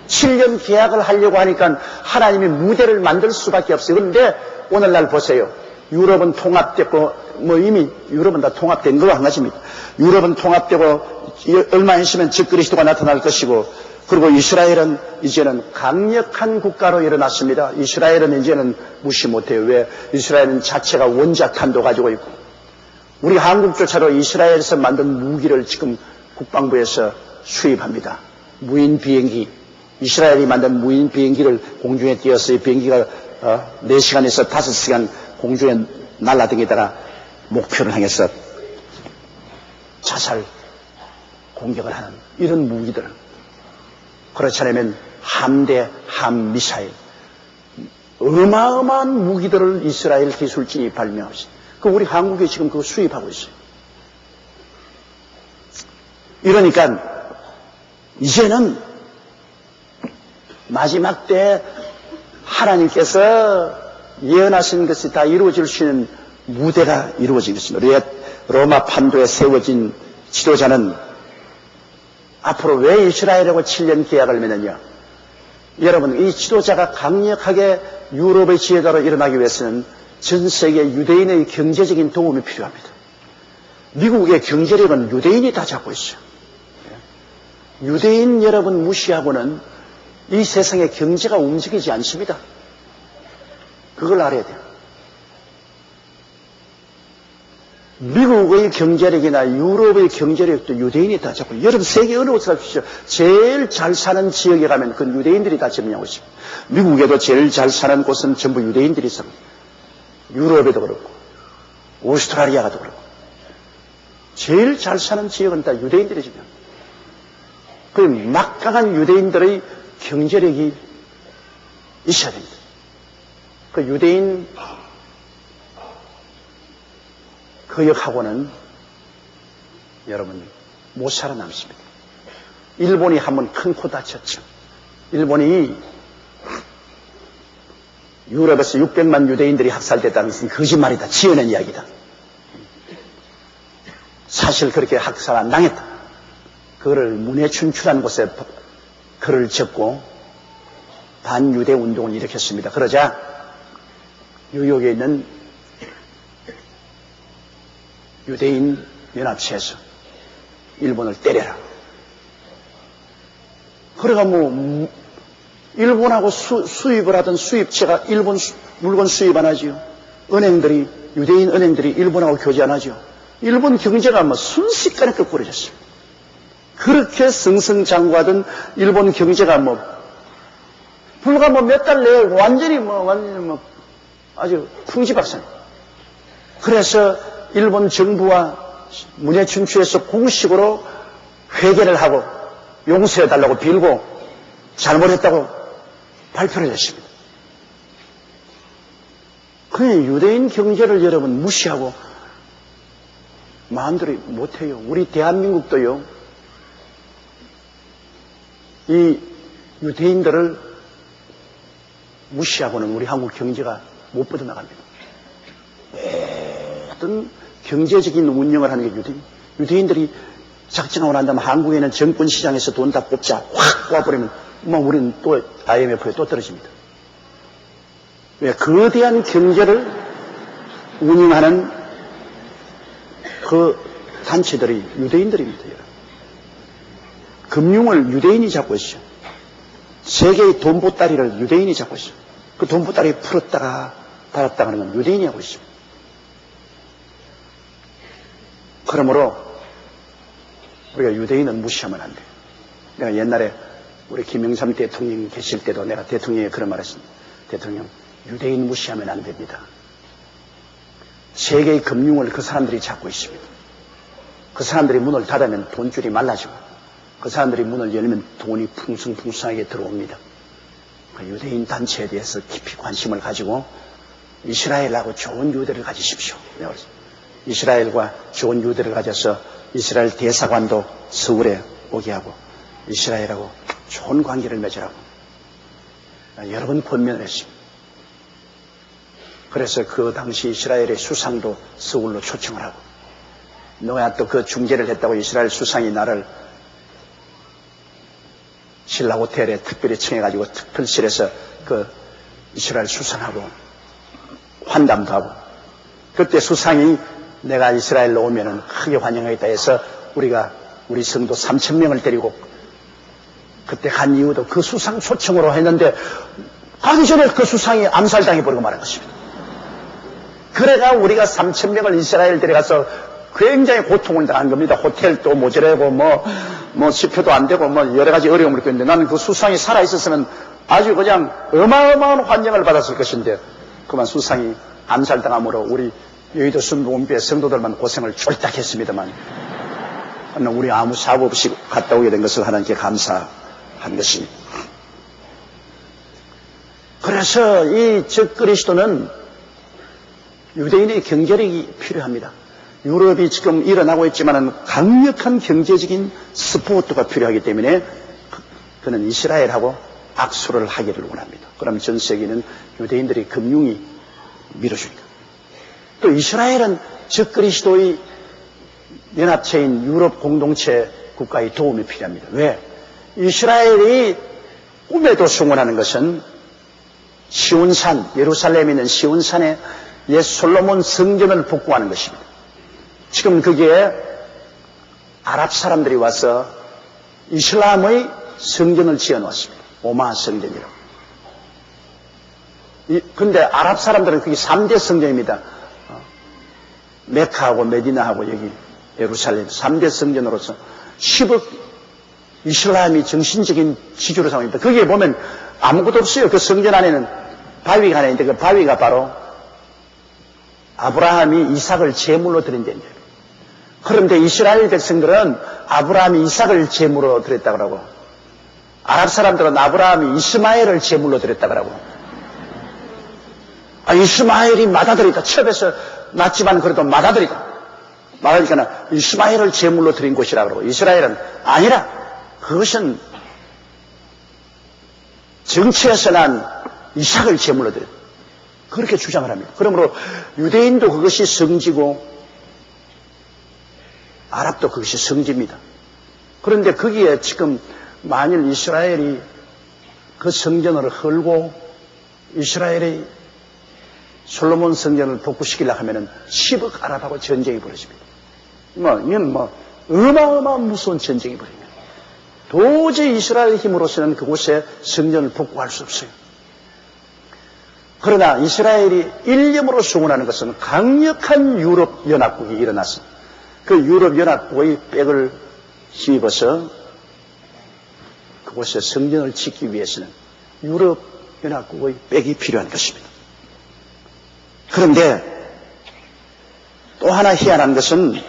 7년 계약을 하려고 하니까 하나님이 무대를 만들 수밖에 없어요. 그런데 오늘날 보세요. 유럽은 통합됐고 뭐 이미 유럽은 다 통합된 거와 한 가지입니다. 유럽은 통합되고 얼마 있으면 적 그리스도가 나타날 것이고, 그리고 이스라엘은 이제는 강력한 국가로 일어났습니다. 이스라엘은 이제는 무시 못해요. 왜? 이스라엘은 자체가 원자탄도 가지고 있고, 우리 한국조차도 이스라엘에서 만든 무기를 지금 국방부에서 수입합니다. 무인 비행기, 이스라엘이 만든 무인 비행기를 공중에 띄었어요. 비행기가 4시간에서 5시간 공중에 날아다니다가 목표를 향해서 자살 공격을 하는 이런 무기들. 그렇지 않으면 함대, 함미사일, 어마어마한 무기들을 이스라엘 기술진이 발명했어요. 그 우리 한국이 지금 그거 수입하고 있어요. 이러니까 이제는 마지막 때 하나님께서 예언하신 것이 다 이루어질 수 있는 무대가 이루어진 것입니다. 로마 판도에 세워진 지도자는 앞으로 왜 이스라엘하고 7년 계약을 맺느냐? 여러분, 이 지도자가 강력하게 유럽의 지도자로 일어나기 위해서는 전 세계 유대인의 경제적인 도움이 필요합니다. 미국의 경제력은 유대인이 다 잡고 있어요. 유대인 여러분 무시하고는 이 세상의 경제가 움직이지 않습니다. 그걸 알아야 돼요. 미국의 경제력이나 유럽의 경제력도 유대인이 다 잡고, 여러분 세계 어느 곳을 가십시오. 제일 잘 사는 지역에 가면 그건 유대인들이 다 점령하고 있습니다. 미국에도 제일 잘 사는 곳은 전부 유대인들이 있습니다. 유럽에도 그렇고 오스트라리아도 그렇고 제일 잘 사는 지역은 다 유대인들이 점령합니다. 그 막강한 유대인들의 경제력이 있어야 됩니다. 그 유대인 거역하고는 여러분 못 살아남습니다. 일본이 한번 큰 코 다쳤죠. 일본이 유럽에서 600만 유대인들이 학살됐다는 것은 거짓말이다. 지어낸 이야기다. 사실 그렇게 학살 안 당했다. 그거를 문해춘추라는 곳에 글을 적고 반유대 운동을 일으켰습니다. 그러자 뉴욕에 있는 유대인 연합체에서 일본을 때려라. 그래가 뭐 일본하고 수입을 하던 수입체가 일본 물건 수입 안 하지요. 은행들이, 유대인 은행들이 일본하고 교제 안 하죠. 일본 경제가 뭐 순식간에 꺾어버렸어요. 그렇게 승승장구하던 일본 경제가 뭐 불과 뭐 몇 달 내에 완전히 아주 풍지박산. 그래서 일본 정부와 문해춘추에서 공식으로 회개를 하고 용서해달라고 빌고 잘못했다고 발표를 했습니다. 그냥 유대인 경제를 여러분 무시하고 마음대로 못해요. 우리 대한민국도요, 이 유대인들을 무시하고는 우리 한국 경제가 못 뻗어나갑니다. 어떤 경제적인 운영을 하는 게 유대인들이 작정하고 난 다음에 한국에는 정권 시장에서 돈 다 뽑자 확 뽑아버리면 우리는 또 IMF에 또 떨어집니다. 왜? 거대한 경제를 운영하는 그 단체들이 유대인들입니다. 금융을 유대인이 잡고 있어요. 세계의 돈 보따리를 유대인이 잡고 있어요. 그 돈 보따리 풀었다가 닫았다가 하는 건 유대인이 하고 있습니다. 그러므로 우리가 유대인은 무시하면 안 돼요. 내가 옛날에 우리 김영삼 대통령이 계실 때도 내가 대통령에 그런 말 했습니다. 대통령, 유대인 무시하면 안 됩니다. 세계의 금융을 그 사람들이 잡고 있습니다. 그 사람들이 문을 닫으면 돈줄이 말라지고 그 사람들이 문을 열면 돈이 풍성풍성하게 들어옵니다. 그 유대인 단체에 대해서 깊이 관심을 가지고 이스라엘하고 좋은 유대를 가지십시오. 이스라엘과 좋은 유대를 가져서 이스라엘 대사관도 서울에 오게 하고 이스라엘하고 좋은 관계를 맺으라고 여러 번 권면을 했습니다. 그래서 그 당시 이스라엘의 수상도 서울로 초청을 하고 너야 또 그 중재를 했다고 이스라엘 수상이 나를 신라 호텔에 특별히 청해가지고 특별실에서 그 이스라엘 수상하고 환담도 하고 그때 수상이 내가 이스라엘로 오면은 크게 환영하겠다 해서 우리 성도 3,000명을 데리고 그때 간 이유도 그 수상 초청으로 했는데 가기 전에 그 수상이 암살당해 버리고 말한 것입니다. 그래가 우리가 3,000명을 이스라엘 데려가서 굉장히 고통을 당한 겁니다. 호텔도 모자라고 뭐 지표도 안 되고 뭐 여러 가지 어려움을 겪었는데 나는 그 수상이 살아있었으면 아주 그냥 어마어마한 환영을 받았을 것인데 그만 수상이 암살당함으로 우리 여의도 순복음교회 성도들만 고생을 쫄딱 했습니다만 우리 아무 사고 없이 갔다 오게 된 것을 하나님께 감사한 것입니다. 그래서 이 적그리스도는 유대인의 경제력이 필요합니다. 유럽이 지금 일어나고 있지만 강력한 경제적인 스포트가 필요하기 때문에 그는 이스라엘하고 악수를 하기를 원합니다. 그럼 전 세계는 유대인들이 금융이 밀어주니까. 또 이스라엘은 적그리스도의 연합체인 유럽 공동체 국가의 도움이 필요합니다. 왜? 이스라엘이 꿈에도 승원하는 것은 시온산, 예루살렘에 있는 시온산에 옛 솔로몬 성전을 복구하는 것입니다. 지금 거기에 아랍 사람들이 와서 이슬람의 성전을 지어 놓았습니다. 오마 성전이라고. 근데 아랍 사람들은 그게 3대 성전입니다. 메카하고 메디나하고 여기 예루살렘 3대 성전으로서 10억 이슬람이 정신적인 지주로 삼습니다. 거기에 보면 아무것도 없어요. 그 성전 안에는 바위가 하나 있는데 그 바위가 바로 아브라함이 이삭을 제물로 드린 데입니다. 그런데 이스라엘 백성들은 아브라함이 이삭을 제물로 드렸다고 하고 아랍 사람들은 아브라함이 이스마엘을 제물로 드렸다고 하고 이스마엘이 맏아들이다. 첩에서 낳지만 그래도 맏아들이다. 말하니까 이스마엘을 제물로 드린 곳이라고 그러고 이스라엘은 아니라 그것은 정치에서 난 이삭을 제물로 드렸다. 그렇게 주장을 합니다. 그러므로 유대인도 그것이 성지고 아랍도 그것이 성지입니다. 그런데 거기에 지금 만일 이스라엘이 그 성전을 헐고 이스라엘이 솔로몬 성전을 복구시키려고 하면은 10억 아랍하고 전쟁이 벌어집니다. 이건 어마어마한 무서운 전쟁이 벌어집니다. 도저히 이스라엘의 힘으로서는 그곳에 성전을 복구할 수 없어요. 그러나 이스라엘이 일념으로 수군하는 것은 강력한 유럽 연합국이 일어났습니다. 그 유럽 연합국의 백을 힘입어서 그곳에 성전을 짓기 위해서는 유럽 연합국의 백이 필요한 것입니다. 그런데 또 하나 희한한 것은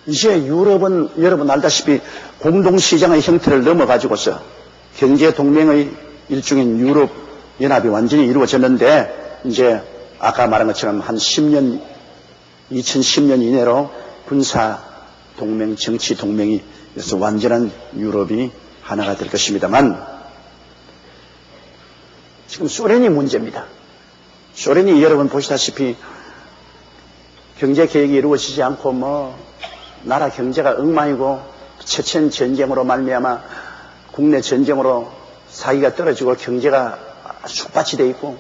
이제 유럽은 여러분 알다시피 공동시장의 형태를 넘어가지고서 경제동맹의 일종인 유럽 연합이 완전히 이루어졌는데 이제 아까 말한 것처럼 한 2010년 이내로 군사동맹, 정치동맹이 그래서 완전한 유럽이 하나가 될 것입니다만 지금 소련이 문제입니다. 소련이 여러분 보시다시피 경제개혁이 이루어지지 않고 나라 경제가 엉망이고 체첸 전쟁으로 말미암아 국내 전쟁으로 사기가 떨어지고 경제가 쑥밭이 돼 있고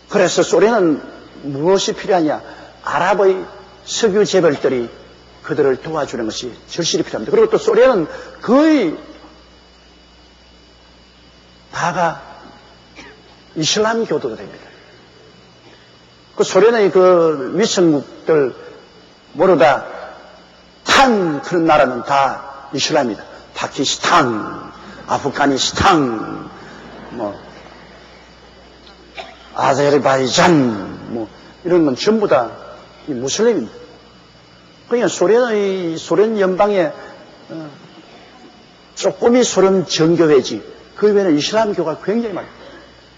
그래서 소련은 무엇이 필요하냐? 아랍의 석유 재벌들이 그들을 도와주는 것이 절실히 필요합니다. 그리고 또 소련은 거의 다가 이슬람 교도들입니다. 그 소련의 그 위성국들 모두 다 그런 나라는 다 이슬람이다. 파키스탄, 아프가니스탄, 아제르바이잔, 이런 건 전부 다 이 무슬림입니다. 그러니까 소련 연방의 조금이 소련 정교회지 그 외에는 이슬람교가 굉장히 많아요.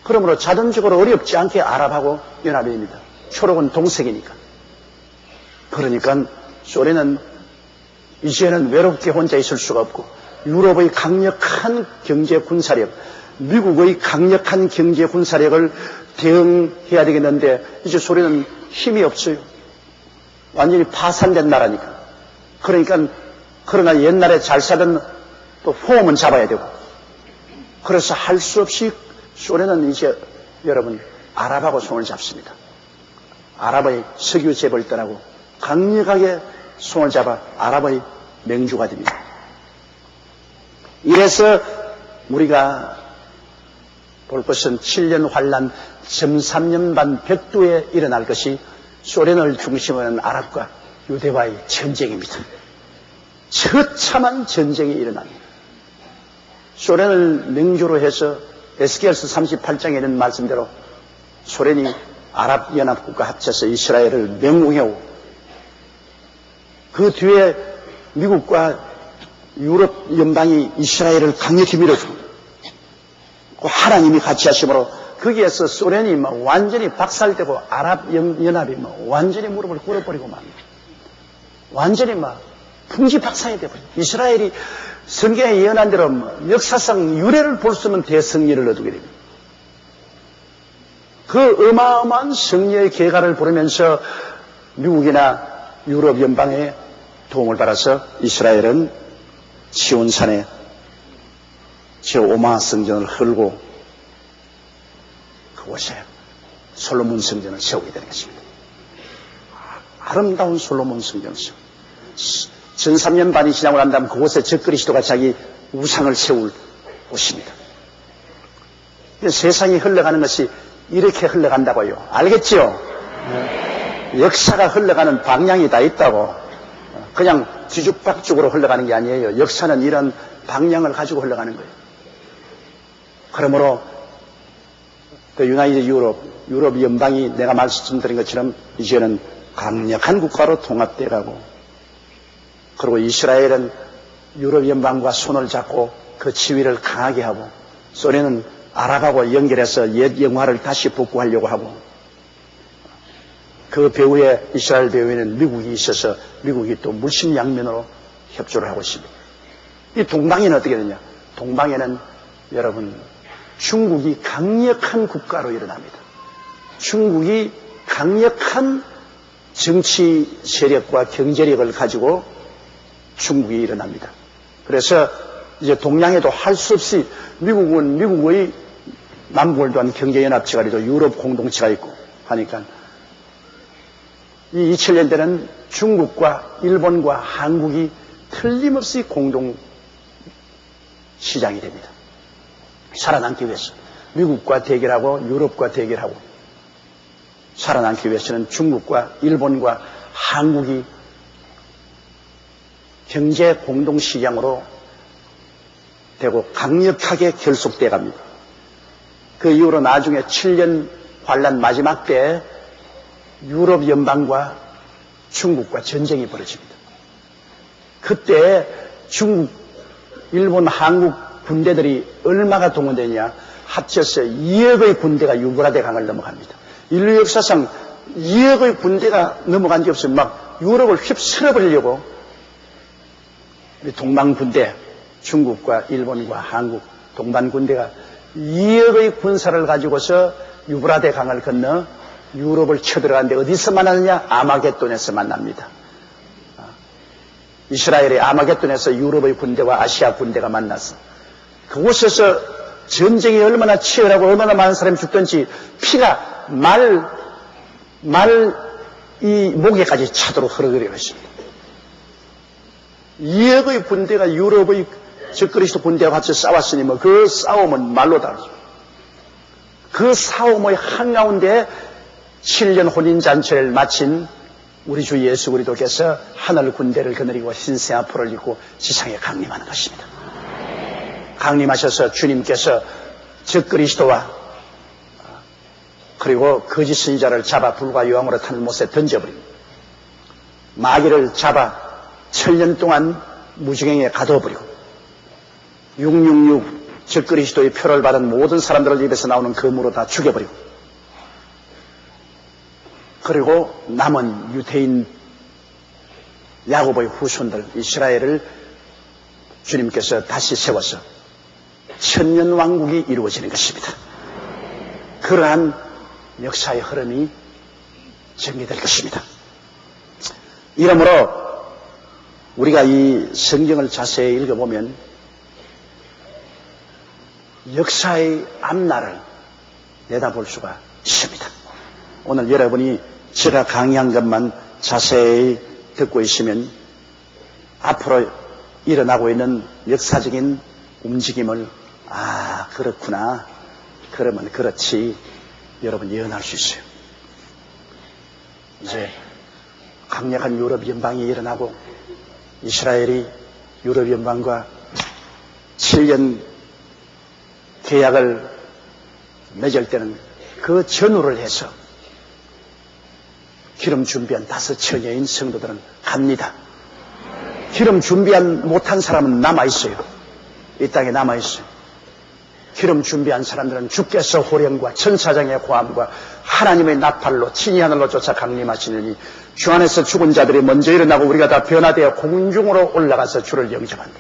그러므로 자동적으로 어렵지 않게 아랍하고 연합이 됩니다. 초록은 동색이니까. 그러니까 소련은 이제는 외롭게 혼자 있을 수가 없고 유럽의 강력한 경제 군사력, 미국의 강력한 경제 군사력을 대응해야 되겠는데 이제 소련은 힘이 없어요. 완전히 파산된 나라니까. 그러나 옛날에 잘 살던 또 폼은 잡아야 되고. 그래서 할 수 없이 소련은 이제 여러분 아랍하고 손을 잡습니다. 아랍의 석유 재벌을 떠나고 강력하게 손을 잡아 아랍의 맹주가 됩니다. 이래서 우리가 볼 것은 7년 환란, 3년 반 벽두에 일어날 것이 소련을 중심으로 하는 아랍과 유대와의 전쟁입니다. 처참한 전쟁이 일어납니다. 소련을 맹주로 해서 에스겔서 38장에 있는 말씀대로 소련이 아랍연합국과 합쳐서 이스라엘을 맹공해오고 그 뒤에 미국과 유럽 연방이 이스라엘을 강력히 밀어주고 하나님이 같이 하심으로 거기에서 소련이 완전히 박살되고 아랍연합이 완전히 무릎을 꿇어버리고 맙니다. 완전히 풍지박산이 되어버려요. 이스라엘이 성경에 예언한 대로 역사상 유례를 볼 수 없는 대승리를 얻게 됩니다. 그 어마어마한 승리의 계가를 부르면서 미국이나 유럽 연방의 도움을 받아서 이스라엘은 시온산에 제5마 성전을 헐고 그곳에 솔로몬 성전을 세우게 되는 것입니다. 아름다운 솔로몬 성전을 세우고 13년 반이 지나고 난 다음 그곳에 적그리스도가 자기 우상을 세울 곳입니다. 세상이 흘러가는 것이 이렇게 흘러간다고요. 알겠지요? 역사가 흘러가는 방향이 다 있다고. 그냥 뒤죽박죽으로 흘러가는 게 아니에요. 역사는 이런 방향을 가지고 흘러가는 거예요. 그러므로 그 유나이티드 유럽 연방이 내가 말씀드린 것처럼 이제는 강력한 국가로 통합돼 가고 그리고 이스라엘은 유럽 연방과 손을 잡고 그 지위를 강하게 하고 소련은 아랍하고 연결해서 옛 영화를 다시 복구하려고 하고 그 배후에 이스라엘 배후에는 미국이 있어서 미국이 또 물심양면으로 협조를 하고 있습니다. 이 동방에는 어떻게 되냐? 동방에는 여러분 중국이 강력한 국가로 일어납니다. 중국이 강력한 정치 세력과 경제력을 가지고 중국이 일어납니다. 그래서 이제 동양에도 할 수 없이 미국은 미국의 남북을 도한 경제연합체가 되죠. 유럽 공동체가 있고 하니까 이 2000년대는 중국과 일본과 한국이 틀림없이 공동 시장이 됩니다. 살아남기 위해서 미국과 대결하고 유럽과 대결하고 살아남기 위해서는 중국과 일본과 한국이 경제 공동시장으로 되고 강력하게 결속돼 갑니다. 그 이후로 나중에 7년 환란 마지막 때에 유럽 연방과 중국과 전쟁이 벌어집니다. 그때 중국, 일본, 한국 군대들이 얼마가 동원되냐 합쳐서 2억의 군대가 유브라데 강을 넘어갑니다. 인류 역사상 2억의 군대가 넘어간 게 없어요. 막 유럽을 휩쓸어버리려고 우리 동방 군대, 중국과 일본과 한국 동반 군대가 2억의 군사를 가지고서 유브라데 강을 건너 유럽을 쳐들어가는데 어디서 만나느냐? 아마겟돈에서 만납니다. 이스라엘의 아마겟돈에서 유럽의 군대와 아시아 군대가 만나서 그곳에서 전쟁이 얼마나 치열하고 얼마나 많은 사람이 죽든지 피가 이 목에까지 차도록 흐르게 했습니다. 2억의 군대가 유럽의 적그리스도 군대와 같이 싸웠으니 그 싸움은 말로 다르죠. 그 싸움의 한가운데 7년 혼인잔치를 마친 우리 주 예수 그리스도께서 하늘 군대를 거느리고 흰새 앞으로 입고 지상에 강림하는 것입니다. 강림하셔서 주님께서 적그리스도와 그리고 거짓 선지자를 잡아 불과 유황으로 타는 못에 던져버립니다. 마귀를 잡아 1000년 동안 무지경에 가둬버리고 666 적그리스도의 표를 받은 모든 사람들을 입에서 나오는 검으로 다 죽여버리고 그리고 남은 유대인 야고보의 후손들 이스라엘을 주님께서 다시 세워서 천년왕국이 이루어지는 것입니다. 그러한 역사의 흐름이 전개될 것입니다. 이러므로 우리가 이 성경을 자세히 읽어보면 역사의 앞날을 내다볼 수가 있습니다. 오늘 여러분이 제가 강의한 것만 자세히 듣고 있으면 앞으로 일어나고 있는 역사적인 움직임을 그렇구나, 그러면 그렇지 여러분 예언할 수 있어요. 이제 강력한 유럽 연방이 일어나고 이스라엘이 유럽 연방과 7년 계약을 맺을 때는 그 전후를 해서 기름 준비한 5처녀인 성도들은 갑니다. 기름 준비한 못한 사람은 남아있어요. 이 땅에 남아있어요. 기름 준비한 사람들은 주께서 호령과 천사장의 고함과 하나님의 나팔로 친히 하늘로 쫓아 강림하시느니 주 안에서 죽은 자들이 먼저 일어나고 우리가 다 변화되어 공중으로 올라가서 주를 영접한다.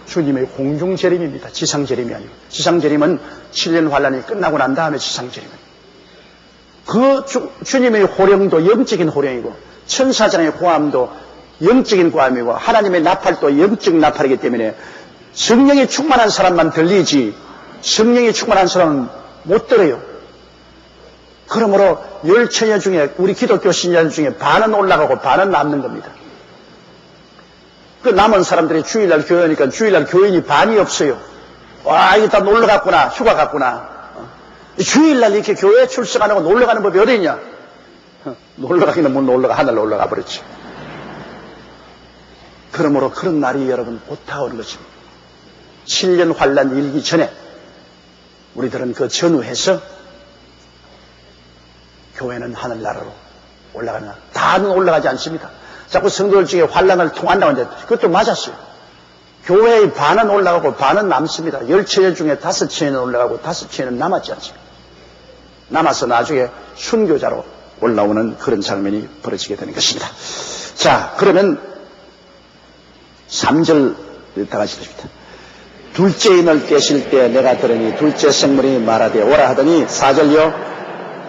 주님의 공중재림입니다. 지상재림이 아니고. 지상재림은 7년 환란이 끝나고 난 다음에 지상재림입니다. 그 주님의 호령도 영적인 호령이고 천사장의 고함도 영적인 고함이고 하나님의 나팔도 영적 나팔이기 때문에 성령이 충만한 사람만 들리지 성령이 충만한 사람은 못 들어요. 그러므로 10처녀 중에 우리 기독교 신자들 중에 반은 올라가고 반은 남는 겁니다. 그 남은 사람들이 주일날 교회니까 주일날 교인이 반이 없어요. 와, 이거 다 놀러 갔구나, 휴가 갔구나. 주일날 이렇게 교회에 출석 안 하고 놀러 가는 법이 어디 있냐? 놀러 가기는 못 놀러 가, 하늘로 올라가 버렸지. 그러므로 그런 날이 여러분 곧 다가오는 것입니다. 7년 환란 일기 전에 우리들은 그 전후해서 교회는 하늘나라로 올라가는 날. 다는 올라가지 않습니다. 자꾸 성도들 중에 환란을 통한다고 하는데 그것도 맞았어요. 교회의 반은 올라가고 반은 남습니다. 10처녀 중에 5처녀는 올라가고 5처녀는 남았지 않습니까? 남아서 나중에 순교자로 올라오는 그런 장면이 벌어지게 되는 것입니다. 자, 그러면 3절 다 같이 읽습니다. 둘째 인을 깨실 때 내가 들으니 둘째 생물이 말하되 오라 하더니 4절요.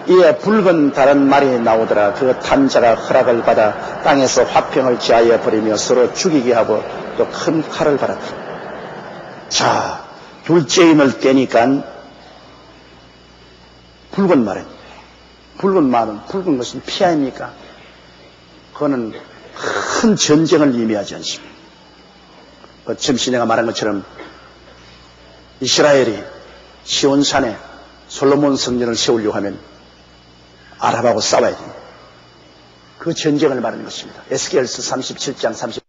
이에 붉은 다른 말이 나오더라. 그 탄자가 허락을 받아 땅에서 화평을 지하여 버리며 서로 죽이게 하고 또 큰 칼을 받았더라. 자, 둘째 인을 깨니까 붉은 말은 붉은 것은 피 아닙니까? 그거는 큰 전쟁을 의미하지 않습니다. 점시 내가 말한 것처럼 이스라엘이 시온산에 솔로몬 성전을 세우려고 하면 아랍하고 싸워야 됩니다. 그 전쟁을 말하는 것입니다. 에스겔서 37장 30